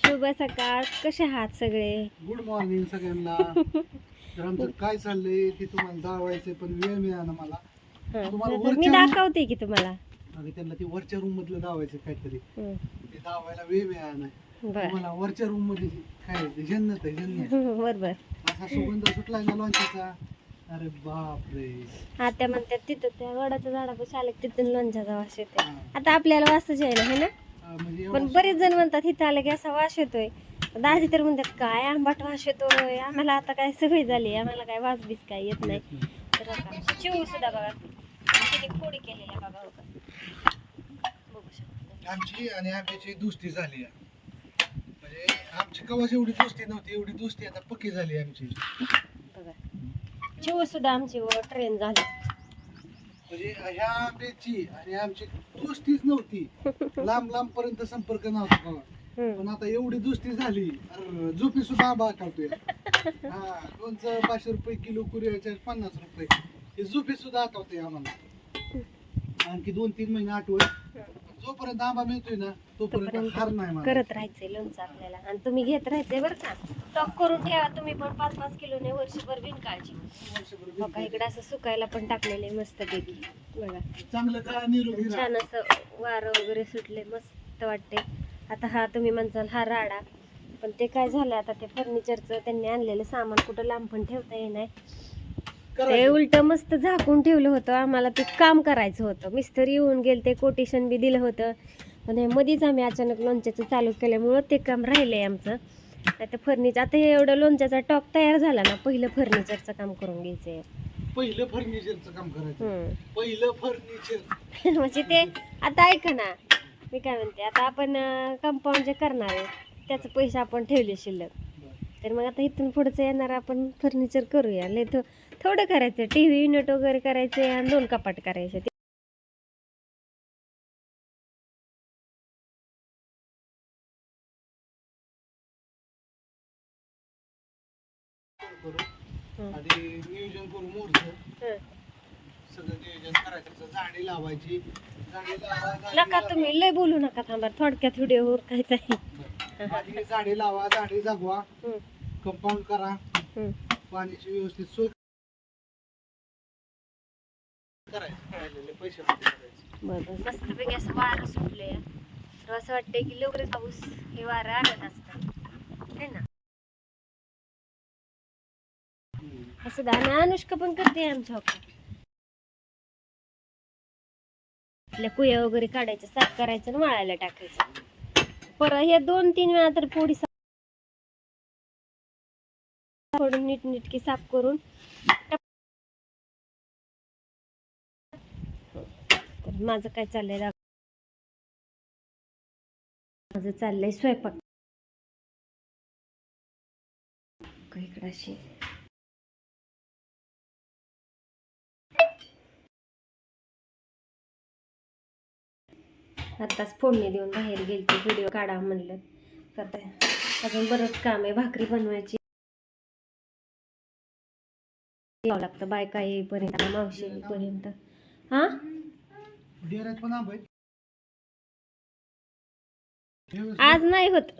शुभ सकाळ. कसे आहात सगळे? गुड मॉर्निंग सगळ्यांना. तर आमचं काय चाललंय ते तुम्हाला दाखवायचंय पण वेळ मिळाला मला. तुम्हाला मी वरच्या दाखवते की तुम्हाला. आणि त्यांना ते वरच्या रूम मधलं दावायचं काहीतरी ते दावायला वेळ मिळाला नाही. बर तुम्हाला वरच्या रूम मध्ये काय आहे ते जन्नत आहे जन्नत. बरोबर. असा सुगंध सुटलाय ना लोणच्याचा. अरे बापरे. आता म्हणतात तिथं त्या वडाच्या झाडापाशी आले की तिथून लोणच्याचा वास येते. हा. आता आपल्याला वासच आहे ना, है ना? म्हणजे पण एवढं बरेच जण म्हणतात इथं आलं की असा वास येतोय. दादी तर म्हणतात काय आंबाट वास येतोय, आम्हाला आता काय सवय झाली, आम्हाला काय वास बीस काय येत नाही. तर आता चिव सुद्धा बघा तिने फोडी केलेल्या बघा हो का. बघू शकता आमची आणि आंब्याची दोस्ती झाली आहे. म्हणजे आमची कवाच एवढी दोस्ती नव्हती, एवढी दोस्ती आता पक्की झाली आमची. बघा चिव सुद्धा आमची ट्रेन झाली. म्हणजे ह्या आंब्याची आणि आमची दोस्तीच नव्हती. लांब लांब पर्यंत संपर्क नव्हता कवा. पण आता एवढी दोस्ती झाली, अरे झोपी सुद्धा आंबा आठवतोय. हा लोणचं 500 रुपये किलो, कुरिअरचे 50 रुपये. हे झोपी सुद्धा आठवते आम्हाला. आणखी 2-3 महिने आठवत. जोपर्यंत आंबा मिळतोय ना तोपर्यंत हार नाही मला. करत राहायचंय लोणचं आपल्याला. आणि तुम्ही घेत राहायचंय बरं का. स्टॉक करून ठेवा तुम्ही पण 5-5 किलोने वर्षभर बिनकाळजी. वर्षभर बघा इकडे असं सुकायला पण टाकलेले मस्त पैकी बघा. चांगलं काय निरोगी राहा. छान असं वारं वगैरे सुटले, मस्त वाटते. आता हा तुम्ही म्हणसाल हा राडा, पण ते काय झालं आता ते फर्निचरचं त्यांनी आणलेलं सामान कुठं लांब पण ठेवता येणार. ते करायचं. उलट मस्त झाकून ठेवलं होतं. आम्हाला ते काम करायचं होतं. मिस्त्री येऊन गेले, ते कोटेशन बी दिलं होतं. पण हे मध्येच आम्ही अचानक लोणच्याचं चालू केल्यामुळं ते काम राहिलंय आमचं. आता फर्निचर, आता हे एवढं लोणच्याचा टॉक तयार झाला ना, पहिलं फर्निचरचं काम करून घ्यायचंय. पहिलं फर्निचरचं काम करायचं. पहिलं फर्निचर म्हणजे ते आता ऐका ना, मी काय म्हणते, आता आपण कंपाऊंड जे करणार आहे त्याचे पैसे आपण ठेवले शिल्लक. तर मग आता इथून पुढचं येणार आपण फर्निचर करूया. लय थोडं करायचं, टीव्ही युनिट वगैरे करायचे आणि 2 कपाट करायचे. आणि नियोजन करू मोठं. सगळं नियोजन करायचं. झाडे लावायची. नका तुम्ही लय बोलू नका, थांबा थोडक्यात व्हिडिओ उरकायचा आहे. झाडे लावा, झाडे जगवा, कंपाऊंड करा, पाण्याची व्यवस्थित सोय करायची. पैसे बरं मस्त पैकी असं वारं सुटले. तर असं वाटतंय की लवकरच पाऊस हे वारं आणत असतं है ना. असं आणि अनुष्का पण करते आमच्या आपल्या कुया वगैरे काढायचं, साफ करायचं आणि वाळायला टाकायचं. परत हे 2-3 वेळा तर पोळी फोडून नीटकी साफ करून. तर माझं काय चाललंय, माझं चाललंय स्वयंपाक. इकडं अशी आताच फोडणी देऊन बाहेर गेलते, व्हिडिओ काढा म्हणलं. तर अजून बरंच काम आहे. भाकरी बनवायची यावं लागतं बायका येईपर्यंत, मावशी येईपर्यंत. हा पण आज नाही होत.